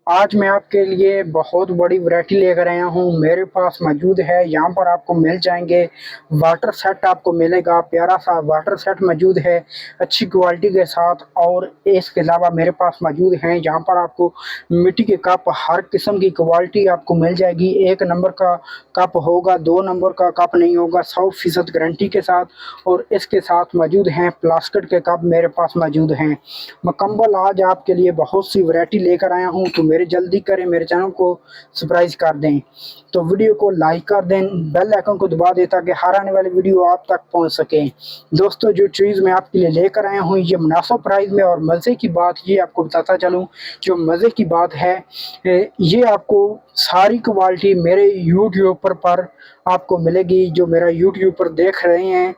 आज मैं आपके लिए बहुत बड़ी वैरायटी लेकर आया हूँ। मेरे पास मौजूद है, यहाँ पर आपको मिल जाएंगे वाटर सेट, आपको मिलेगा प्यारा सा वाटर सेट मौजूद है अच्छी क्वालिटी के साथ। और इसके अलावा मेरे पास मौजूद हैं यहाँ पर आपको मिट्टी के कप, हर किस्म की क्वालिटी आपको मिल जाएगी। 1 नंबर का कप होगा, 2 नंबर का कप नहीं होगा, 100% गारंटी के साथ। और इसके साथ मौजूद हैं प्लास्टिक के कप मेरे पास मौजूद हैं। मुकम्मल आज आपके लिए बहुत सी वैरायटी लेकर आया हूँ, तो मेरे जल्दी करें, मेरे चैनल को सब्सक्राइब कर दें, तो वीडियो को लाइक कर दें, बेल आइकन को दबा दें ताकि हर आने वाली वीडियो आप तक पहुँच सके। दोस्तों, जो चीज़ मैं आपके लिए लेकर आया हूँ ये मुनासिब प्राइस में, और मज़े की बात ये आपको बताता चलूँ, जो मज़े की बात है ये आपको सारी क्वालिटी मेरे यूट्यूब पर आपको मिलेगी। जो मेरा यूट्यूब पर देख रहे हैं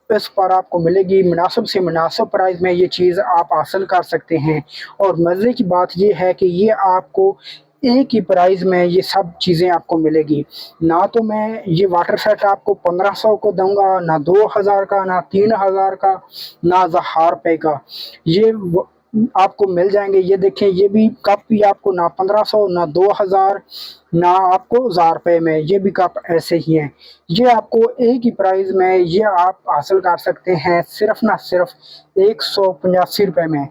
इस पर आपको मिलेगी मुनासिब से मुनासिब प्राइस में, ये चीज़ आप हासिल कर सकते हैं। और मज़े की बात ये है कि ये आपको एक ही प्राइस में ये सब चीज़ें आपको मिलेगी। ना तो मैं ये वाटर सेट आपको 1500 को दूंगा, ना 2000 का, ना 3000 का, ना 1000 रुपये का। ये आपको मिल जाएंगे। ये देखें, ये भी कप भी आपको ना 1500, ना 2000, ना आपको 1000 रुपये में, ये भी कप ऐसे ही हैं। ये आपको एक ही प्राइस में ये आप हासिल कर सकते हैं, सिर्फ ना सिर्फ 185 रुपये में।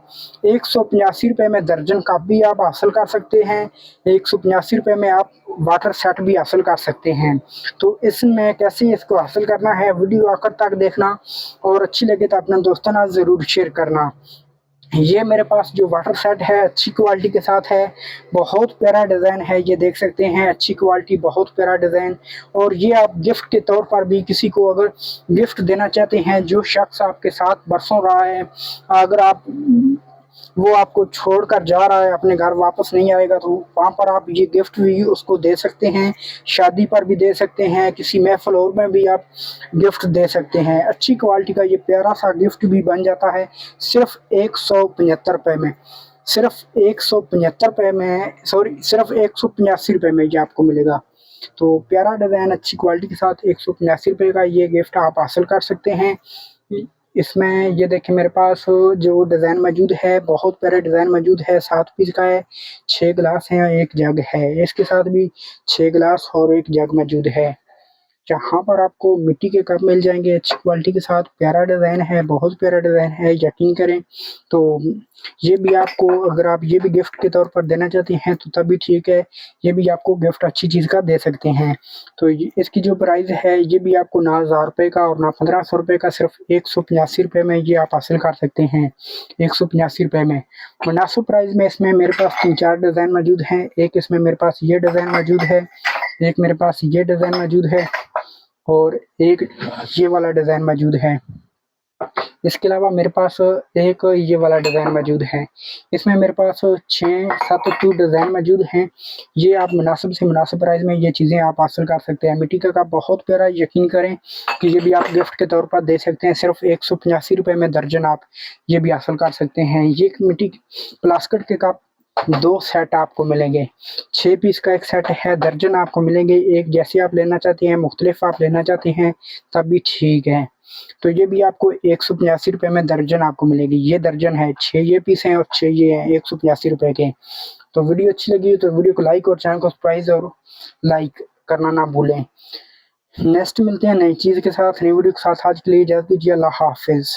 185 रुपये में दर्जन कप भी आप हासिल कर सकते हैं, 185 रुपये में आप वाटर सेट भी हासिल कर सकते हैं। तो इसमें कैसे इसको हासिल करना है, वीडियो आखिर तक देखना, और अच्छी लगे तो अपने दोस्तों ना ज़रूर शेयर करना। ये मेरे पास जो वाटर सेट है अच्छी क्वालिटी के साथ है, बहुत प्यारा डिज़ाइन है, ये देख सकते हैं, अच्छी क्वालिटी, बहुत प्यारा डिज़ाइन। और ये आप गिफ्ट के तौर पर भी किसी को अगर गिफ्ट देना चाहते हैं, जो शख्स आपके साथ बरसों रहा है, अगर आप वो आपको छोड़कर जा रहा है, अपने घर वापस नहीं आएगा, तो वहाँ पर आप ये गिफ्ट भी उसको दे सकते हैं, शादी पर भी दे सकते हैं, किसी महफ़िल और में भी आप गिफ्ट दे सकते हैं। अच्छी क्वालिटी का ये प्यारा सा गिफ्ट भी बन जाता है सिर्फ 175 रुपये में। सिर्फ 175 रुपये में, सॉरी, सिर्फ 185 रुपये में ये आपको मिलेगा। तो प्यारा डिज़ाइन अच्छी क्वालिटी के साथ 185 रुपये का ये गिफ्ट आप हासिल कर सकते हैं। इसमें ये देखिए, मेरे पास जो डिज़ाइन मौजूद है, बहुत प्यारा डिज़ाइन मौजूद है। 7 पीस का है, 6 गिलास हैं, 1 जग है। इसके साथ भी 6 गिलास और 1 जग मौजूद है। जहाँ पर आपको मिट्टी के कप मिल जाएँगे अच्छी क्वालिटी के साथ। प्यारा डिज़ाइन है, बहुत प्यारा डिज़ाइन है, यकीन करें। तो ये भी आपको, अगर आप ये भी गिफ्ट के तौर पर देना चाहते हैं तो तब भी ठीक है, ये भी आपको गिफ्ट अच्छी चीज़ का दे सकते हैं। तो ये इसकी जो प्राइस है ये भी आपको ना 1000 रुपये का और ना 1500 रुपये का, सिर्फ 185 रुपये में ये आप हासिल कर सकते हैं। 185 रुपये में मुनासिब प्राइस में इसमें मेरे पास 3-4 डिज़ाइन मौजूद हैं। एक इसमें मेरे पास ये डिज़ाइन मौजूद है, एक मेरे पास ये डिज़ाइन मौजूद है, और एक ये वाला डिज़ाइन मौजूद है। इसके अलावा मेरे पास एक ये वाला डिज़ाइन मौजूद है। इसमें मेरे पास 6-7 टू डिज़ाइन मौजूद हैं। ये आप मुनासिब से मुनासिब प्राइस में ये चीज़ें आप हासिल कर सकते हैं। मिट्टी का कप बहुत प्यारा, यकीन करें कि ये भी आप गिफ्ट के तौर पर दे सकते हैं। सिर्फ 185 रुपये में दर्जन आप ये भी हासिल कर सकते हैं। ये मिट्टी प्लास्टिक के कप 2 सेट आपको मिलेंगे। 6 पीस का एक सेट है, दर्जन आपको मिलेंगे। एक जैसे आप लेना चाहते हैं, मुख्तलिफ आप लेना चाहते हैं, तब भी ठीक है। तो ये भी आपको 185 रुपये में दर्जन आपको मिलेगी। ये दर्जन है, 6 ये पीस हैं और 6 ये हैं, 185 रुपये के। तो वीडियो अच्छी लगी हो तो वीडियो को लाइक और चैनल को सब्सक्राइब और लाइक करना ना भूलें। नेक्स्ट मिलते हैं नई चीज़ के साथ, नई वीडियो के साथ। आज के लिए इजाज़त दीजिए। अल्लाह हाफ़िज़।